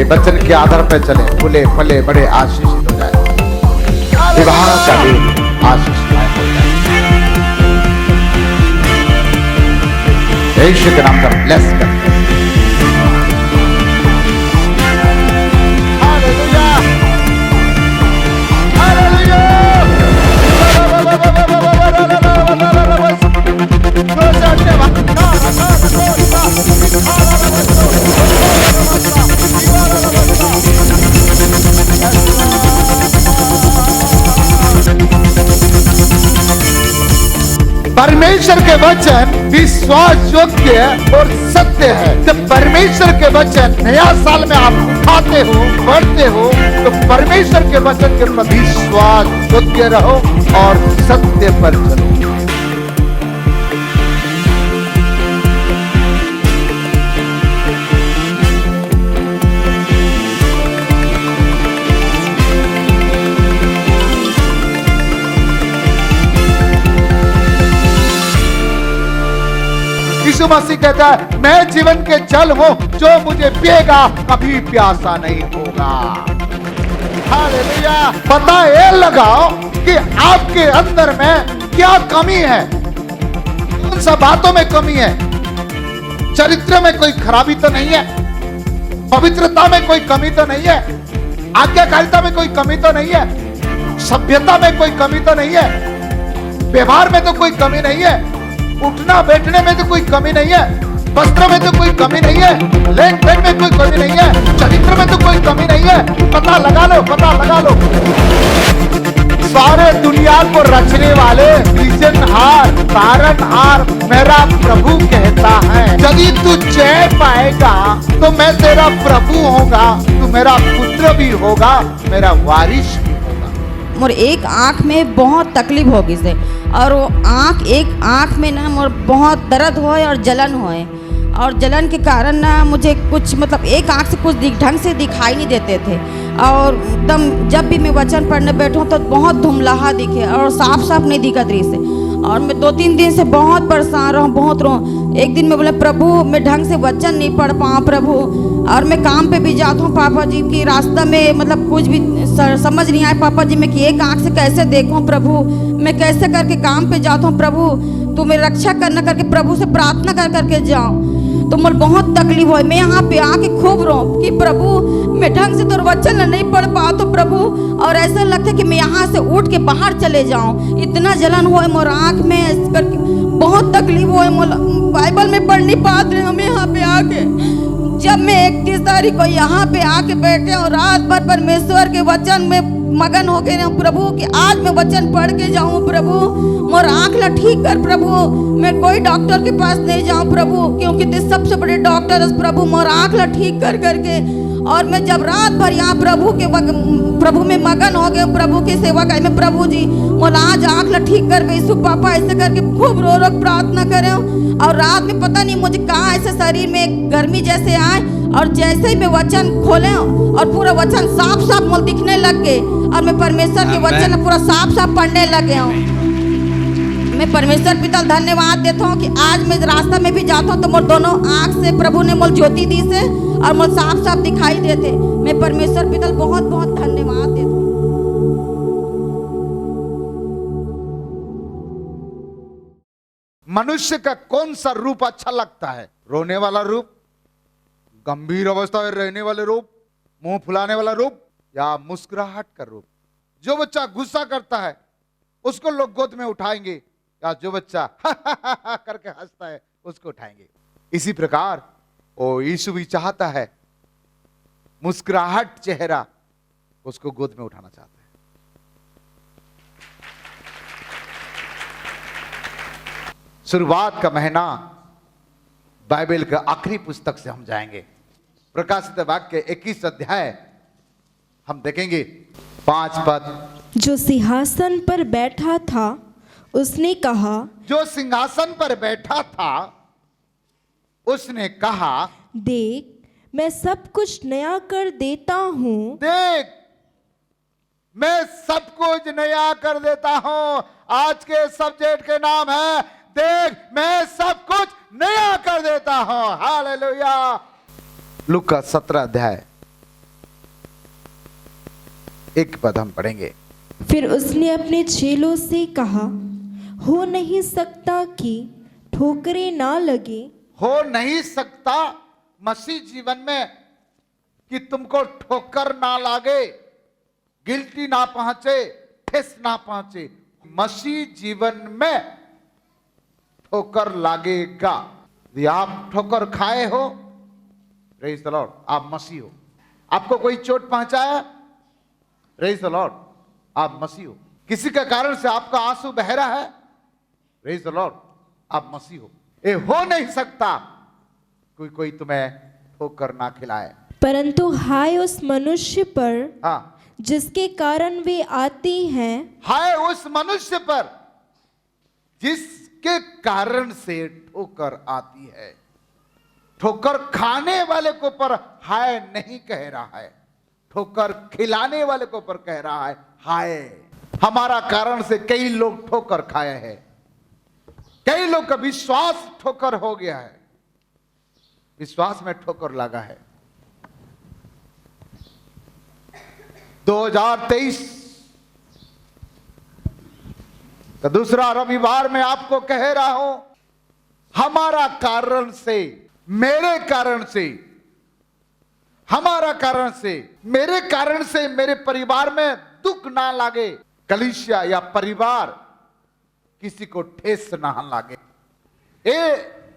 वचन के आधार पर चले, फूले फले बड़े आशीषित हो जाए, विवाह का दिन आशीषमय हो जाए। यीशु के नाम का ब्लेस कर। परमेश्वर के वचन विश्वास योग्य और सत्य है। जब परमेश्वर के वचन नया साल में आप उठाते हो, पढ़ते हो, तो परमेश्वर के वचन के प्रति विश्वास योग्य रहो और सत्य पर चलो। यीशु मसीह कहता है, मैं जीवन के जल हूं, जो मुझे पिएगा कभी प्यासा नहीं होगा। हालेलुया। पता ये लगाओ कि आपके अंदर में क्या कमी है, कौन सा बातों में कमी है। चरित्र में कोई खराबी तो नहीं है, पवित्रता में कोई कमी तो नहीं है, आज्ञाकारिता में कोई कमी तो नहीं है, सभ्यता में कोई कमी तो नहीं है, व्यवहार में तो कोई कमी नहीं है, उठना बैठने में तो कोई कमी नहीं है, वस्त्र में तो कोई कमी नहीं है, लेन देन में कोई कमी नहीं है, चरित्र में तो कोई कमी नहीं है। पता लगा लो, पता लगा लो। सारे दुनिया को रचने वाले सृजनहार तारनहार मेरा प्रभु कहता है, यदि तू जय पाएगा तो मैं तेरा प्रभु होगा, तू मेरा पुत्र भी होगा, मेरा वारिस भी होगा। मोर एक आँख में बहुत तकलीफ होगी से, और वो एक आँख में ना मोर बहुत दर्द होए और जलन होए, और जलन के कारण ना मुझे कुछ मतलब एक आँख से कुछ ढंग से दिखाई नहीं देते थे, और एकदम जब भी मैं वचन पढ़ने बैठूँ तो बहुत धुमलाहा दिखे और साफ साफ नहीं दिखा दृश्य। और मैं 2-3 दिन से बहुत परेशान रहूँ, बहुत रहूँ। एक दिन मैं बोले, प्रभु मैं ढंग से वचन नहीं पढ़ पाऊँ प्रभु, और मैं काम पे भी जाता हूँ पापा जी की रास्ता में, मतलब कुछ भी समझ नहीं आए पापा जी, मैं कि एक आँख से कैसे देखूँ प्रभु, मैं कैसे करके काम पे जाता हूँ प्रभु, तू मेरी रक्षा करना करके प्रभु से प्रार्थना कर करके जाऊँ। तो मुझे बहुत तकलीफ हुई, मैं यहाँ पे आके खूब रो कि प्रभु मैं ढंग से तो वचन नहीं पढ़ पा तो प्रभु, और ऐसा लगता है कि मैं यहाँ से उठ के बाहर चले जाऊँ, इतना जलन हुआ मोर आँख में, इस करके बहुत तकलीफ हुई। बाइबल में पढ़ नहीं पाते हम यहाँ पे आके। जब मैं 31 तारीख को यहाँ पे आके बैठे और रात भर परमेश्वर के वचन में मगन हो गए प्रभु कि आज मैं वचन पढ़ के जाऊँ प्रभु, मोर आँख ला ठीक कर प्रभु, मैं कोई डॉक्टर के पास नहीं जाऊँ प्रभु, क्योंकि ते सबसे बड़े डॉक्टर है प्रभु, मोर आँख ला ठीक कर करके। और मैं जब रात भर यहाँ प्रभु में मगन हो गए, प्रभु की सेवा कर में, प्रभु जी मोर आज आँख ला ठीक कर यीशु पापा, ऐसे करके खूब रो रो प्रार्थना करे। और रात में पता नहीं मुझे कहाँ ऐसे शरीर में गर्मी जैसे आए, और जैसे ही मैं वचन खोले और पूरा वचन साफ साफ मुझे दिखने लग गए, और मैं परमेश्वर के वचन पूरा साफ साफ पढ़ने लगे हूँ। मैं परमेश्वर पिता धन्यवाद देता हूँ कि आज मैं रास्ता में भी जाता हूँ तो मोर दोनों आँख से प्रभु ने मोल ज्योति दी से और मोल साफ साफ दिखाई देते। मैं परमेश्वर पिता बहुत बहुत धन्यवाद देता हूँ। मनुष्य का कौन सा रूप अच्छा लगता है? रोने वाला रूप, गंभीर अवस्था में रहने वाले रूप, मुंह फुलाने वाला रूप, या मुस्कुराहट का रूप? जो बच्चा गुस्सा करता है उसको लोग गोद में उठाएंगे, या जो बच्चा करके हंसता है उसको उठाएंगे। इसी प्रकार ओ यीशु भी चाहता है मुस्कुराहट चेहरा, उसको गोद में उठाना चाहता है। शुरुआत का महीना बाइबल के आखिरी पुस्तक से हम जाएंगे। प्रकाशित वाक्य 21 अध्याय हम देखेंगे 5 पद। जो सिंहासन पर बैठा था उसने कहा, जो सिंहासन पर बैठा था उसने कहा, देख मैं सब कुछ नया कर देता हूँ। देख मैं सब कुछ नया कर देता हूँ। आज के सब्जेक्ट के नाम है देख मैं सब कुछ नया कर देता हूँ। हालेलुया। लूका 17 अध्याय एक पद हम पढ़ेंगे। फिर उसने अपने चेलों से कहा, हो नहीं सकता कि ठोकरें ना लगे। हो नहीं सकता मसीह जीवन में कि तुमको ठोकर ना लागे, गिल्टी ना पहुंचे, ठेस ना पहुंचे। मसीह जीवन में ठोकर लागेगा। यदि आप ठोकर खाए हो, प्रेज़ द लॉर्ड, आप मसीह हो। आपको कोई चोट पहुंचाया, प्रेज़ द लॉर्ड, आप मसीह हो। किसी के कारण से आपका आंसू बह रहा है, प्रेज़ द लॉर्ड, आप मसीह हो। ये हो नहीं सकता कोई तुम्हें ठोकर ना खिलाए। परंतु हाय उस मनुष्य पर हाँ, जिसके कारण वे आती हैं। हाय उस मनुष्य पर जिसके कारण से ठोकर आती है। ठोकर खाने वाले को पर हाय नहीं कह रहा है, ठोकर खिलाने वाले को पर कह रहा है हाय। हमारा कारण से कई लोग ठोकर खाए हैं, कई लोग का विश्वास ठोकर हो गया है, विश्वास में ठोकर लगा है। 2023 का दूसरा रविवार में आपको कह रहा हूं, हमारा कारण से, मेरे कारण से, हमारा कारण से, मेरे कारण से मेरे परिवार में दुख ना लागे। कलीसिया या परिवार किसी को ठेस ना लागे।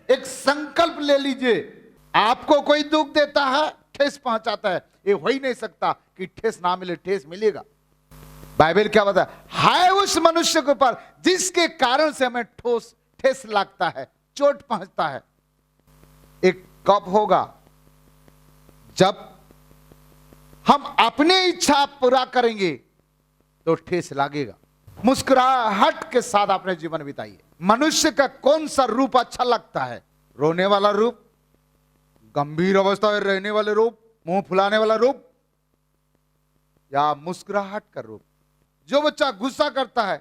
एक संकल्प ले लीजिए। आपको कोई दुख देता है, ठेस पहुंचाता है, ये हो ही नहीं सकता कि ठेस ना मिले। ठेस मिलेगा। बाइबल क्या बताया? हाय उस मनुष्य के ऊपर जिसके कारण से हमें ठेस लगता है, चोट पहुंचता है। एक कब होगा जब हम अपनी इच्छा पूरा करेंगे तो ठेस लगेगा। मुस्कुराहट के साथ अपने जीवन बिताइए। मनुष्य का कौन सा रूप अच्छा लगता है? रोने वाला रूप, गंभीर अवस्था में रहने वाले रूप, मुंह फुलाने वाला रूप, या मुस्कुराहट का रूप? जो बच्चा गुस्सा करता है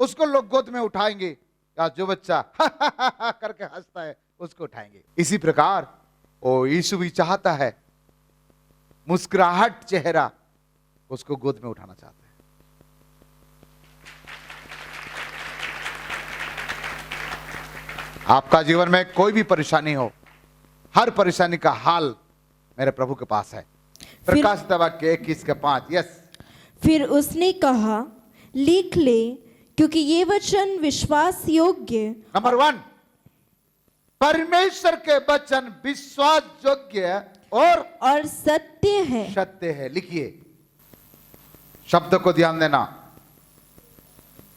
उसको लोग गोद में उठाएंगे, या जो बच्चा करके हंसता है उसको उठाएंगे। इसी प्रकार ओ यीशु भी चाहता है मुस्कुराहट चेहरा, उसको गोद में उठाना चाहता है। आपका जीवन में कोई भी परेशानी हो, हर परेशानी का हाल मेरे प्रभु के पास है। प्रकाशित वाक्य 21:5। यस। फिर उसने कहा, लिख ले, क्योंकि ये वचन विश्वास योग्य। नंबर 1, परमेश्वर के वचन विश्वास योग्य और सत्य है। सत्य है। लिखिए, शब्द को ध्यान देना।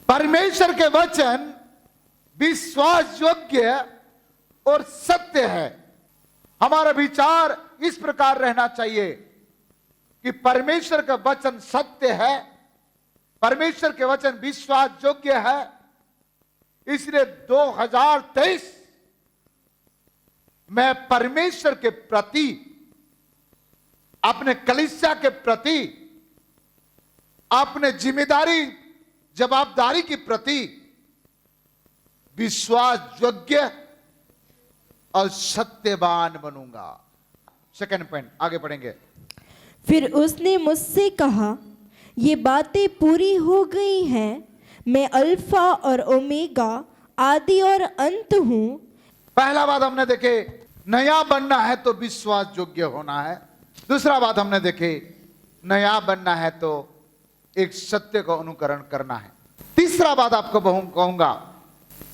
परमेश्वर के वचन विश्वास योग्य और सत्य है। हमारा विचार इस प्रकार रहना चाहिए कि परमेश्वर का वचन सत्य है, परमेश्वर के वचन विश्वास योग्य है। इसलिए 2023 मैं परमेश्वर के प्रति, अपने कलीसिया के प्रति, अपने जिम्मेदारी जवाबदारी के प्रति विश्वास योग्य और सत्यवान बनूंगा। सेकंड पॉइंट, आगे बढ़ेंगे। फिर उसने मुझसे कहा, ये बातें पूरी हो गई हैं। मैं अल्फा और ओमेगा, आदि और अंत हूं। पहला बात हमने देखे, नया बनना है तो विश्वास योग्य होना है। दूसरा बात हमने देखे, नया बनना है तो एक सत्य को अनुकरण करना है। तीसरा बात आपको कहूंगा,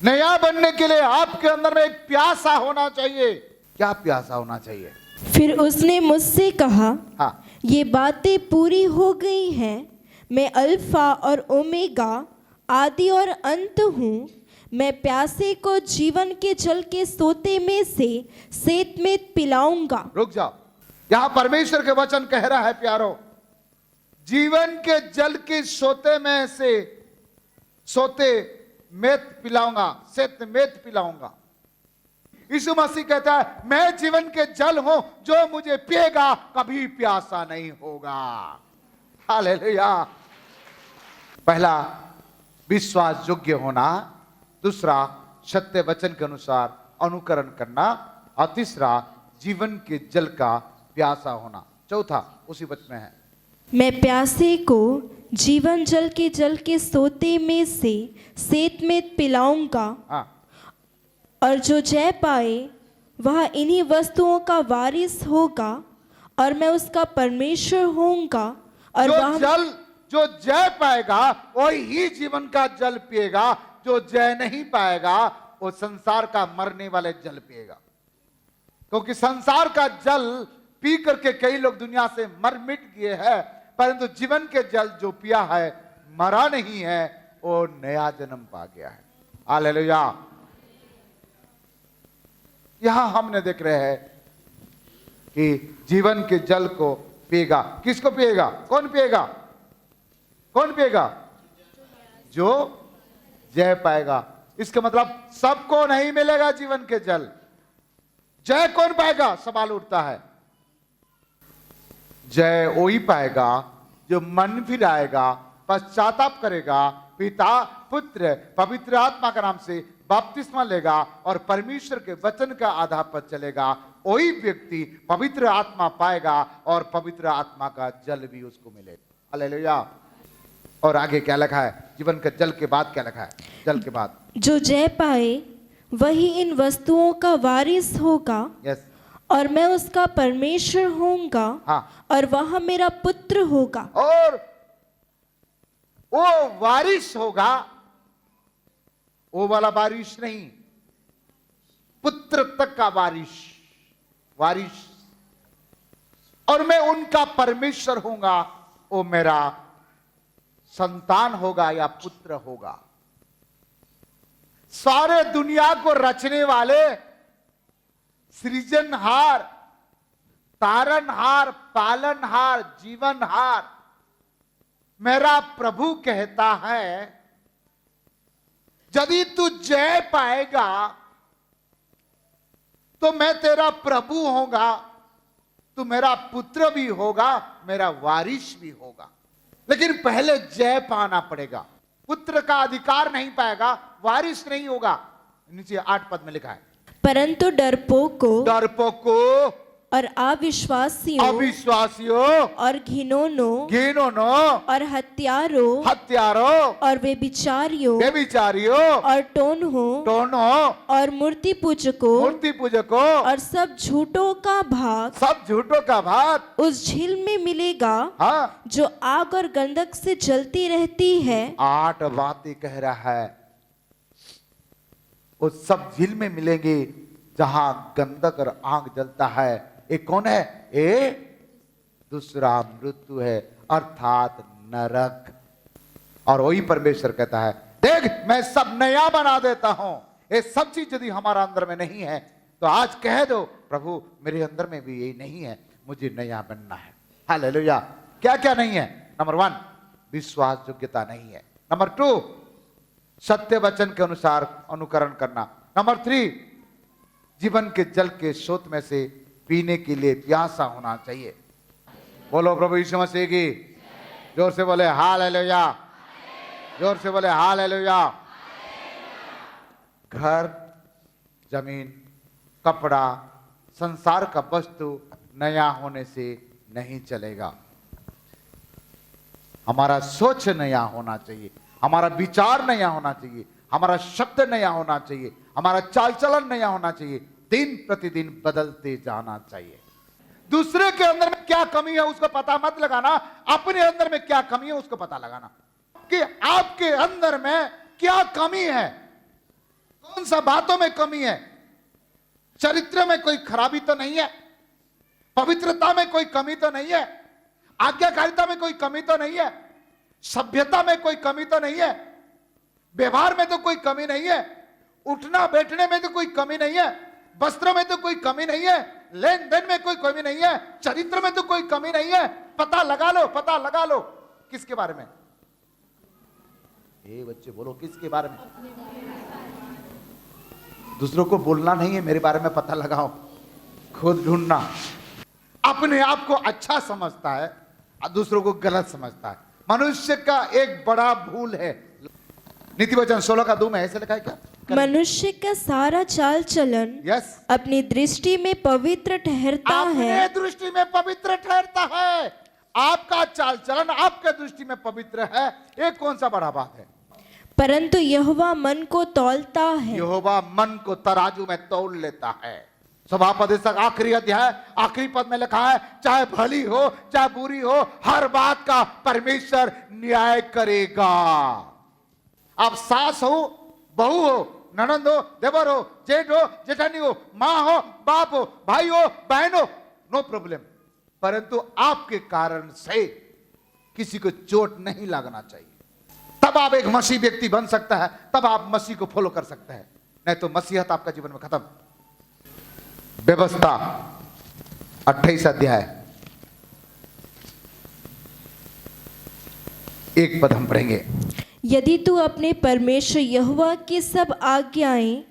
नया बनने के लिए आपके अंदर में एक प्यासा होना चाहिए। क्या प्यासा होना चाहिए? फिर उसने मुझसे कहा, हाँ, ये बातें पूरी हो गई हैं। मैं अल्फा और ओमेगा, आदि और अंत हूँ। मैं प्यासे को जीवन के जल के सोते में से सेतमेत पिलाऊंगा। रुक जाओ, यहां परमेश्वर के वचन कह रहा है प्यारो, जीवन के जल के सोते में से सोते मेत पिलाऊंगा, सेतमेत पिलाऊंगा। यीशु मसीह कहता है, मैं जीवन के जल हूं, जो मुझे पिएगा कभी प्यासा नहीं होगा। हालेलुया। पहला विश्वास योग्य होना, दूसरा सत्य वचन के अनुसार अनुकरण करना, और तीसरा जीवन के जल का प्यासा होना। चौथा उसी वचन में है, मैं प्यासे को जीवन जल के सोते में से सेतमेत पिलाऊंगा, हाँ, और जो जय पाए वह इन्हीं वस्तुओं का वारिस होगा, और मैं उसका परमेश्वर होऊंगा, और जो जय पाएगा वही ही जीवन का जल पिएगा। जो जय नहीं पाएगा वो संसार का मरने वाले जल पिएगा। क्योंकि संसार का जल पी करके कई लोग दुनिया से मर मिट गए हैं, परंतु जीवन के जल जो पिया है, मरा नहीं है, वो नया जन्म पा गया है। हालेलुया। यहां हमने देख रहे हैं कि जीवन के जल को पिएगा। किसको पिएगा? कौन पिएगा? कौन पिएगा? जो जय पाएगा। इसका मतलब सबको नहीं मिलेगा जीवन के जल। जय कौन पाएगा? सवाल उठता है। जय वही पाएगा जो मन फिराएगा, पश्चाताप करेगा, पिता पुत्र पवित्र आत्मा का नाम से बपतिस्मा लेगा और परमेश्वर के वचन का आधार पर चलेगा। वही व्यक्ति पवित्र आत्मा पाएगा और पवित्र आत्मा का जल भी उसको मिलेगा। हालेलुया। और आगे क्या लिखा है? जीवन के जल के बाद क्या लिखा है? जल के बाद जो जय पाए वही इन वस्तुओं का वारिस होगा, यस, और मैं उसका परमेश्वर होऊंगा, हाँ, और वह मेरा पुत्र होगा। और वो वारिस होगा। वो वाला वारिस नहीं, पुत्र तक का वारिस। और मैं उनका परमेश्वर होऊंगा, वो मेरा संतान होगा या पुत्र होगा। सारे दुनिया को रचने वाले, सृजनहार, तारनहार, पालनहार, जीवनहार मेरा प्रभु कहता है, यदि तू जय पाएगा तो मैं तेरा प्रभु होगा, तू मेरा पुत्र भी होगा, मेरा वारिस भी होगा। लेकिन पहले जय पाना पड़ेगा। पुत्र का अधिकार नहीं पाएगा, वारिस नहीं होगा। नीचे 8 पद में लिखा है, परंतु डरपोकों और अविश्वासियों और घिनौनों और हत्यारों और व्यभिचारियों और टोनहों और मूर्ति पूजकों और सब झूठों का भाग उस झील में मिलेगा, हाँ, जो आग और गंधक से जलती रहती है। 8 बातें कह रहा है। उस सब झील में मिलेंगे जहां गंधक और आग जलता है। एक कौन है? दूसरा मृत्यु है, अर्थात नरक। और वही परमेश्वर कहता है, देख मैं सब नया बना देता हूं। ये सब चीज यदि हमारा अंदर में नहीं है तो आज कह दो, प्रभु मेरे अंदर में भी यही नहीं है, मुझे नया बनना है। हालेलुया। क्या क्या नहीं है? नंबर 1, विश्वास योग्यता नहीं है। नंबर 2, सत्य वचन के अनुसार अनुकरण करना। नंबर 3, जीवन के जल के स्रोत में से पीने के लिए प्यासा होना चाहिए। बोलो प्रभु यीशु मसीह की। जोर से बोले हालेलुया। जोर से बोले हालेलुया। घर, जमीन, कपड़ा, संसार का वस्तु नया होने से नहीं चलेगा। हमारा सोच नया होना चाहिए, हमारा विचार नया होना चाहिए, हमारा शब्द नया होना चाहिए, हमारा चाल चलन नया होना चाहिए। दिन प्रतिदिन बदलते जाना चाहिए। दूसरे के अंदर में क्या कमी है उसको पता मत लगाना, अपने अंदर में क्या कमी है उसको पता लगाना कि आपके अंदर में क्या कमी है, कौन सा बातों में कमी है। चरित्र में कोई खराबी तो नहीं है, पवित्रता में कोई कमी तो नहीं है, आज्ञाकारिता में कोई कमी तो नहीं है, सभ्यता में कोई कमी तो नहीं है, व्यवहार में तो कोई कमी नहीं है, उठना बैठने में तो कोई कमी नहीं है, वस्त्र में तो कोई कमी नहीं है, लेन देन में कोई कमी नहीं है, चरित्र में तो कोई कमी नहीं है। पता लगा लो, पता लगा लो। किसके बारे में? बच्चे बोलो, किसके बारे में? दूसरों को बोलना नहीं है, मेरे बारे में पता लगाओ, खुद ढूंढना। अपने आप को अच्छा समझता है और दूसरों को गलत समझता है। मनुष्य का एक बड़ा भूल है। नीति वचन 16 का 2 में ऐसे लिखा है क्या? मनुष्य का सारा चाल चलन अपनी दृष्टि में पवित्र ठहरता है। अपने दृष्टि में पवित्र ठहरता है। आपका चाल चलन आपके दृष्टि में पवित्र है, ये कौन सा बड़ा बात है? परंतु यहोवा मन को तौलता है। यहोवा मन को तराजू में तौल लेता है। सभापदेशक आखिरी अध्याय आखिरी पद में लिखा है, चाहे भली हो चाहे बुरी हो, हर बात का परमेश्वर न्याय करेगा। आप सास हो, बहू हो, ननंद हो, देवर हो, जेठ हो, जेठानी हो, माँ हो, बाप हो, भाई हो, बहन हो, नो प्रॉब्लम। परंतु आपके कारण से किसी को चोट नहीं लगना चाहिए, तब आप एक मसीह व्यक्ति बन सकता है, तब आप मसीह को फॉलो कर सकते हैं, नहीं तो मसीहत आपका जीवन में खत्म। व्यवस्था 28 अध्याय 1 पद हम पढ़ेंगे। यदि तू अपने परमेश्वर यहोवा की सब आज्ञाएं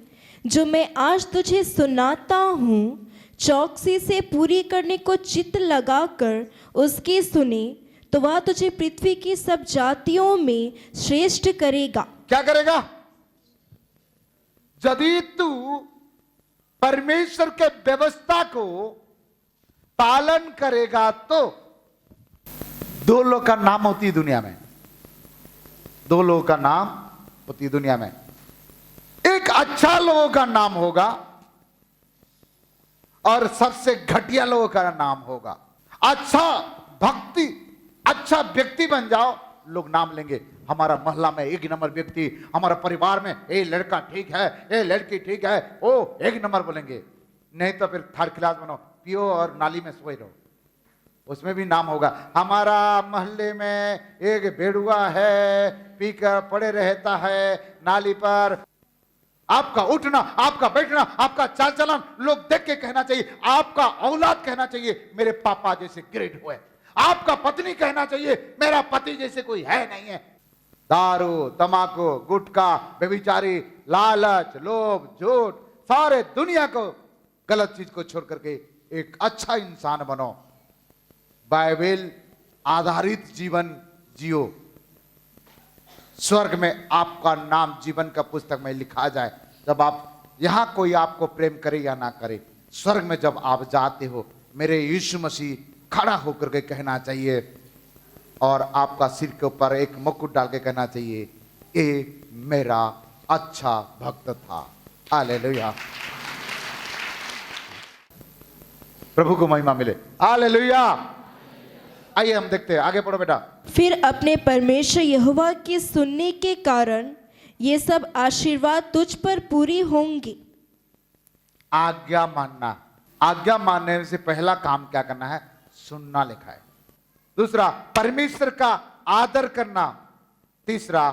जो मैं आज तुझे सुनाता हूँ चौकसी से पूरी करने को चित्त लगाकर उसकी सुने, तो वह तुझे पृथ्वी की सब जातियों में श्रेष्ठ करेगा। क्या करेगा? यदि तू परमेश्वर के व्यवस्था को पालन करेगा तो 2 लोग का नाम होती है दुनिया में, 2 लोगों का नाम होती है दुनिया में। एक अच्छा लोगों का नाम होगा और सबसे घटिया लोगों का नाम होगा। अच्छा भक्ति, अच्छा व्यक्ति बन जाओ, लोग नाम लेंगे, हमारा मोहल्ला में 1 नंबर व्यक्ति, हमारा परिवार में ये लड़का ठीक है, ये लड़की ठीक है, ओ 1 नंबर बोलेंगे। नहीं तो फिर 3rd क्लास बनो, पियो और नाली में सोए रहो, उसमें भी नाम होगा। हमारा मोहल्ले में एक बेड़ुआ है, पीकर पड़े रहता है नाली पर। आपका उठना, आपका बैठना, आपका चाल चलन लोग देख के कहना चाहिए, आपका औलाद कहना चाहिए मेरे पापा जैसे ग्रेट हुए। आपका पत्नी कहना चाहिए मेरा पति जैसे कोई है नहीं है। दारू, तमाकू, गुटखा, व्यभिचारी, लालच, लोभ, झूठ, सारे दुनिया को गलत चीज को छोड़ करके एक अच्छा इंसान बनो, बाइबल आधारित जीवन जियो। स्वर्ग में आपका नाम जीवन का पुस्तक में लिखा जाए। जब आप यहां कोई आपको प्रेम करे या ना करे, स्वर्ग में जब आप जाते हो मेरे यीशु मसीह खड़ा होकर के कहना चाहिए, और आपका सिर के ऊपर एक मुकुट डाल के कहना चाहिए, ये मेरा अच्छा भक्त था। हालेलुया, प्रभु को महिमा मिले। हालेलुया। आइए हम देखते हैं, आगे पढ़ो बेटा। फिर अपने परमेश्वर यहोवा के सुनने के कारण ये सब आशीर्वाद तुझ पर पूरी होंगी। आज्ञा मानना, आज्ञा मानने से पहला काम क्या करना है? सुनना लिखा है। दूसरा, परमेश्वर का आदर करना। तीसरा,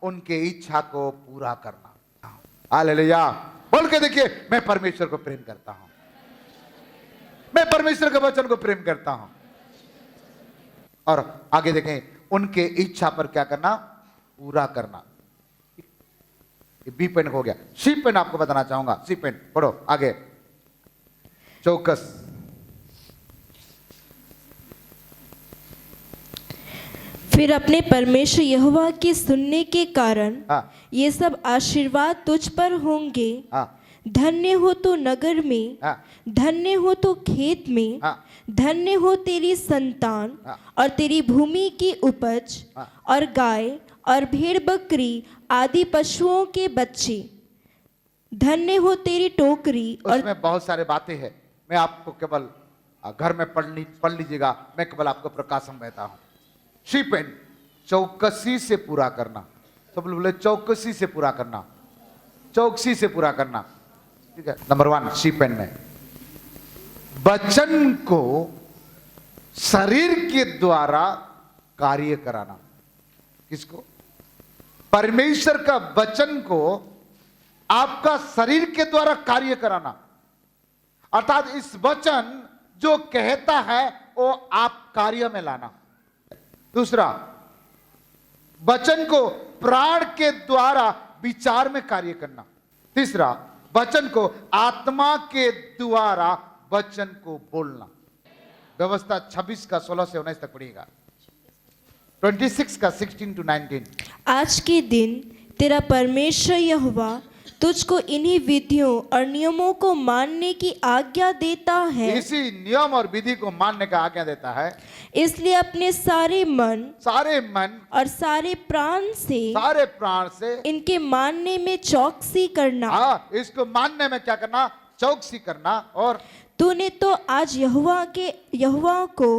उनके इच्छा को पूरा करना। हालेलुया, बोल के देखिए, मैं परमेश्वर को प्रेम करता हूं, मैं परमेश्वर के वचन को प्रेम करता हूं। और आगे देखें, उनके इच्छा पर क्या करना? पूरा करना। बी पेन हो गया, सी पेन आपको बताना चाहूंगा। सी पेन पढ़ो आगे। चौकस, फिर अपने परमेश्वर यहोवा के सुनने के कारण ये सब आशीर्वाद तुझ पर होंगे। धन्य हो तो नगर में, धन्य हो तो खेत में, धन्य हो तेरी संतान और तेरी भूमि की उपज, और गाय और भेड़ बकरी आदि पशुओं के बच्चे। धन्य हो तेरी टोकरी। और उसमें बहुत सारे बातें हैं, मैं आपको केवल घर में पढ़ लीजिएगा, मैं केवल आपको प्रकाशन देता हूं। शीप एंड चौकसी से पूरा करना। सब लोग बोले चौकसी से पूरा करना, चौकसी से पूरा करना, ठीक है। नंबर 1 शीप एंड में वचन को शरीर के द्वारा कार्य कराना। किसको? परमेश्वर का वचन को आपका शरीर के द्वारा कार्य कराना, अर्थात इस वचन जो कहता है वो आप कार्य में लाना। दूसरा, वचन को प्राण के द्वारा विचार में कार्य करना। तीसरा, वचन को आत्मा के द्वारा वचन को बोलना। व्यवस्था 26 का 16 से 19 तक पढ़िएगा, 26 का 16 to 19। आज के दिन तेरा परमेश्वर यहोवा तुझको इन्हीं विधियों और नियमों को मानने की आज्ञा देता है। इसी नियम और विधि को मानने का आज्ञा देता है। इसलिए अपने सारे मन और सारे प्राण से इनके मानने में चौकसी करना। हाँ, इसको मानने में क्या करना? चौकसी करना। और तूने तो आज यहोवा को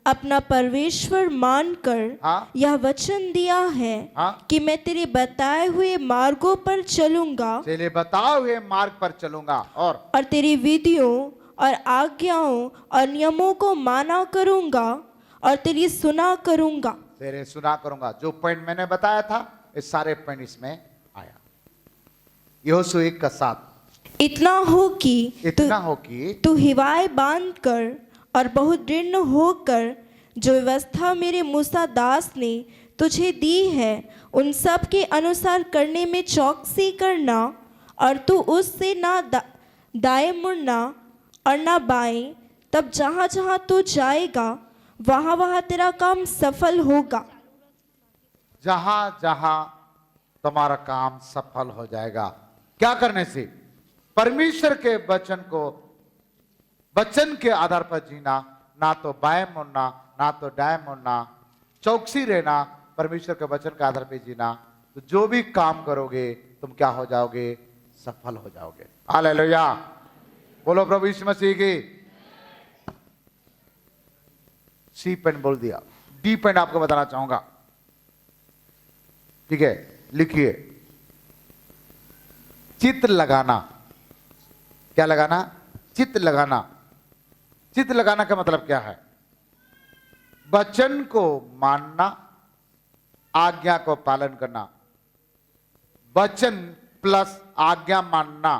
अपना परमेश्वर मानकर हाँ? यह वचन दिया है हाँ? कि मैं तेरे बताए हुए मार्गों पर चलूंगा, तेरे बताए हुए मार्ग पर चलूंगा और तेरी विधियों और आज्ञाओं और नियमों को माना करूंगा और तेरी सुना करूंगा। तेरे सुना करूंगा। जो पॉइंट मैंने बताया था, ये सारे पॉइंट इसमें आया। यहोशू 1:7। इतना हो कि तू हिवाए बांध कर और बहुत दृढ़ होकर जो व्यवस्था मेरे मूसा दास ने तुझे दी है उन सब के अनुसार करने में चौकसी करना, और तू उससे ना दाएं मुड़ना और ना बाएं, तब जहाँ जहाँ तू जाएगा वहाँ वहाँ तेरा काम सफल होगा। जहां जहां तुम्हारा काम सफल हो जाएगा। क्या करने से? परमेश्वर के वचन के आधार पर जीना, ना तो बाएं मुड़ना ना तो दाएं मुड़ना, चौकसी रहना, परमेश्वर के वचन के आधार पर जीना। तो जो भी काम करोगे तुम क्या हो जाओगे? सफल हो जाओगे। हालेलुया, बोलो प्रभु यीशु मसीह की। सी पेन बोल दिया, डी पेन आपको बताना चाहूंगा। ठीक है, लिखिए। चित्त लगाना। क्या लगाना? चित्त लगाना। चित्त लगाना का मतलब क्या है? वचन को मानना, आज्ञा को पालन करना। वचन प्लस आज्ञा मानना।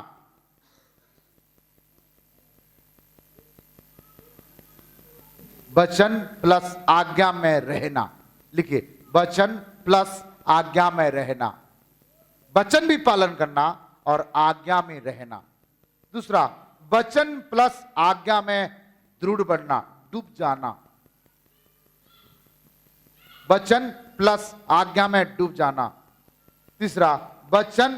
वचन प्लस आज्ञा में रहना। लिखिए, वचन प्लस आज्ञा में रहना। वचन भी पालन करना और आज्ञा में रहना। दूसरा, वचन प्लस आज्ञा में दृढ़ बनना, डूब जाना। वचन प्लस आज्ञा में डूब जाना। तीसरा, वचन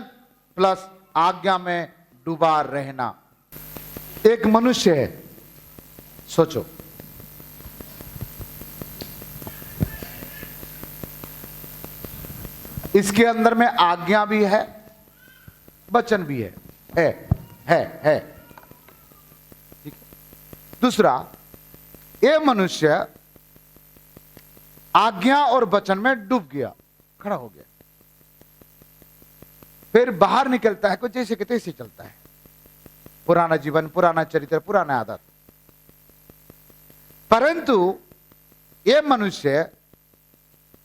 प्लस आज्ञा में डूबा रहना। एक मनुष्य है, सोचो, इसके अंदर में आज्ञा भी है, वचन भी है। ठीक। दूसरा, ये मनुष्य आज्ञा और वचन में डूब गया, खड़ा हो गया, फिर बाहर निकलता है, कुछ जैसे कि तैसे चलता है। पुराना जीवन, पुराना चरित्र, पुराना आदत। परंतु ये मनुष्य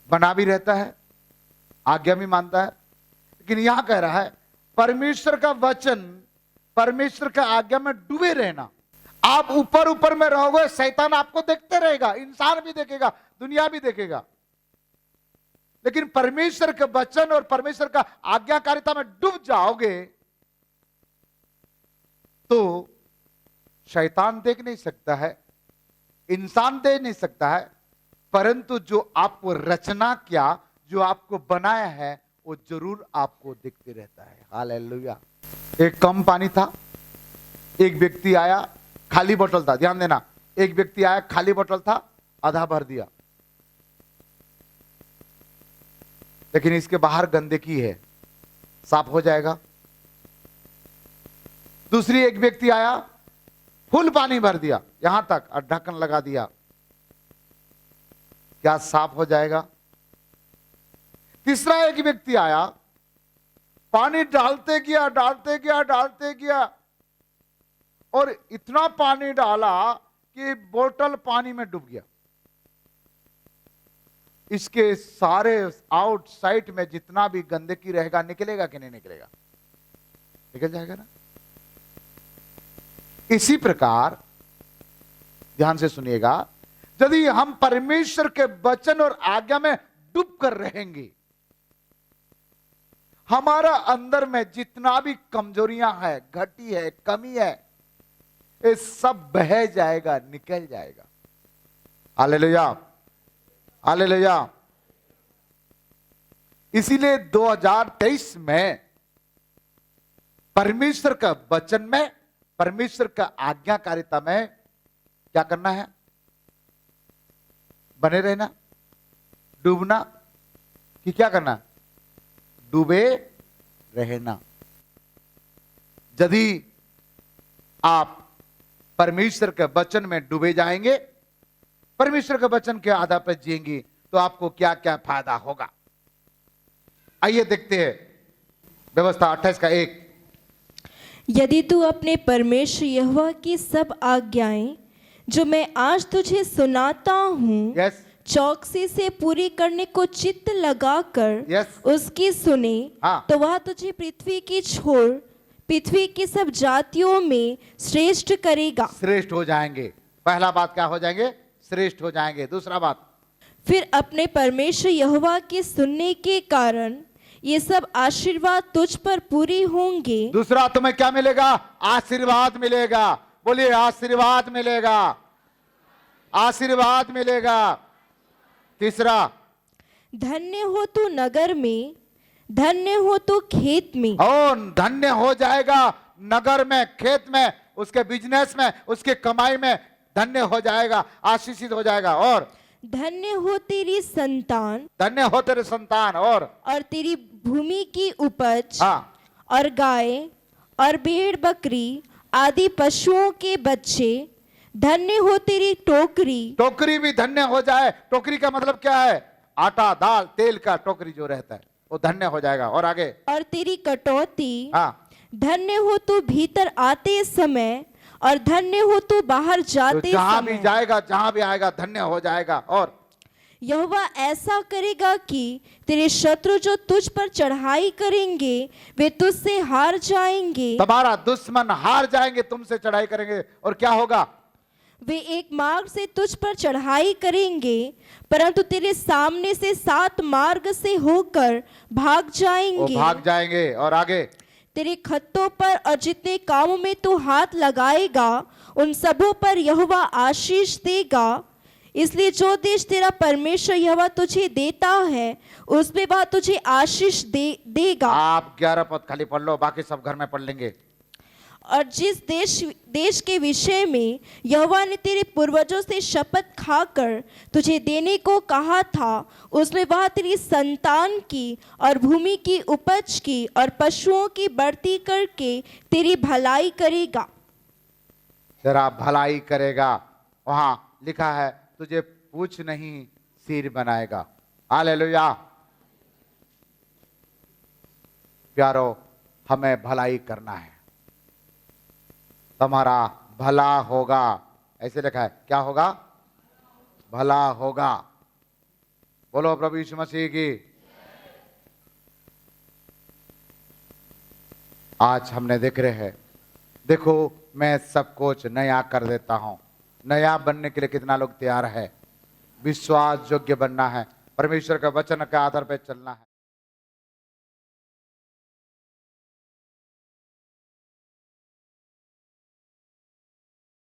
बना भी रहता है, आज्ञा भी मानता है, लेकिन यहां कह रहा है परमेश्वर का वचन, परमेश्वर का आज्ञा में डूबे रहना। आप ऊपर ऊपर में रहोगे, शैतान आपको देखते रहेगा, इंसान भी देखेगा, दुनिया भी देखेगा, लेकिन परमेश्वर के वचन और परमेश्वर का आज्ञाकारिता में डूब जाओगे तो शैतान देख नहीं सकता है, इंसान देख नहीं सकता है, परंतु जो आपको रचना किया, जो आपको बनाया है, वो जरूर आपको दिखते रहता है। हालेलुया। एक कम पानी था, एक व्यक्ति आया, खाली बोतल था, ध्यान देना, एक व्यक्ति आया, खाली बोतल था, आधा भर दिया, लेकिन इसके बाहर गंदगी है, साफ हो जाएगा। दूसरी एक व्यक्ति आया, फुल पानी भर दिया यहां तक और ढक्कन लगा दिया, क्या साफ हो जाएगा? तीसरा एक व्यक्ति आया, पानी डालते गया और इतना पानी डाला कि बोतल पानी में डूब गया। इसके सारे आउटसाइड में जितना भी गंदगी रहेगा निकलेगा कि नहीं निकलेगा? निकल जाएगा ना। इसी प्रकार ध्यान से सुनिएगा, यदि हम परमेश्वर के वचन और आज्ञा में डूब कर रहेंगे, हमारा अंदर में जितना भी कमजोरियां है, घटी है, कमी है, ये सब बह जाएगा, निकल जाएगा। Hallelujah, hallelujah. इसीलिए 2023 में परमेश्वर का वचन में, परमेश्वर का आज्ञाकारिता में क्या करना है? बने रहना, डूबना, कि क्या करना? डूबे रहना। यदि आप परमेश्वर के वचन में डूबे जाएंगे, परमेश्वर के वचन के आधार पर जिएंगे, तो आपको क्या क्या फायदा होगा? आइए देखते हैं व्यवस्था 28 का 1। यदि तू अपने परमेश्वर यहोवा की सब आज्ञाएं जो मैं आज तुझे सुनाता हूँ यस, चौकसी से पूरी करने को चित्त लगाकर यस, उसकी सुने, हाँ। तो वह तुझे पृथ्वी की छोर पृथ्वी की सब जातियों में श्रेष्ठ करेगा। श्रेष्ठ हो जाएंगे। पहला बात क्या हो जाएंगे? श्रेष्ठ हो जाएंगे। दूसरा बात, फिर अपने परमेश्वर यहोवा के सुनने के कारण ये सब आशीर्वाद तुझ पर पूरी होंगे। दूसरा तुम्हें क्या मिलेगा? आशीर्वाद मिलेगा। बोलिए आशीर्वाद मिलेगा, आशीर्वाद मिलेगा। तीसरा, धन्य हो तू नगर में, धन्य हो तू खेत में। ओ धन्य हो जाएगा नगर में, खेत में, उसके बिजनेस में, उसके कमाई में धन्य हो जाएगा, आशीषित हो जाएगा। और धन्य हो तेरी संतान, धन्य हो तेरे संतान, और तेरी भूमि की उपज, हाँ, और गाय और भेड़ बकरी आदि पशुओं के बच्चे। धन्य हो तेरी टोकरी, टोकरी भी धन्य हो जाए। टोकरी का मतलब क्या है? आटा, दाल, तेल का टोकरी जो रहता है वो धन्य हो जाएगा। और आगे, और तेरी कटौती। हाँ, धन्य हो तू भीतर आते समय, और धन्य हो तू बाहर तो जाते जहां भी समय। जाएगा, जहां भी आएगा धन्य हो जाएगा। और यहोवा ऐसा करेगा कि तेरे शत्रु जो तुझ पर चढ़ाई करेंगे वे तुझसे हार जाएंगे। तुम्हारा दुश्मन हार जाएंगे, तुमसे चढ़ाई करेंगे। और क्या होगा? वे एक मार्ग से तुझ पर चढ़ाई करेंगे, परंतु तेरे सामने से 7 मार्ग से होकर भाग वो जाएंगे। भाग जाएंगे। और आगे, तेरे खत्तों पर और जितने कामों में तू हाथ लगाएगा उन सबों पर यहोवा आशीष देगा। इसलिए जो देश तेरा परमेश्वर यहोवा तुझे देता है उसमें वह तुझे आशीष देगा। आप 11 पद खाली पढ़ लो, बाकी सब घर में पढ़ लेंगे। और जिस देश के विषय में यहोवा ने तेरे पूर्वजों से शपथ खाकर तुझे देने को कहा था, उसमें वह तेरी संतान की और भूमि की उपज की और पशुओं की बढ़ती करके तेरी भलाई करेगा। तेरा भलाई करेगा। वहां लिखा है तुझे पूछ नहीं सिर बनाएगा। हालेलुया। प्यारो, हमें भलाई करना है, तुम्हारा भला होगा। ऐसे लिखा है, क्या होगा? भला होगा। बोलो प्रभु यीशु मसीह की। आज हमने देख रहे हैं, देखो मैं सब कुछ नया कर देता हूं। नया बनने के लिए कितना लोग तैयार है? विश्वास योग्य बनना है, परमेश्वर के वचन के आधार पर चलना है।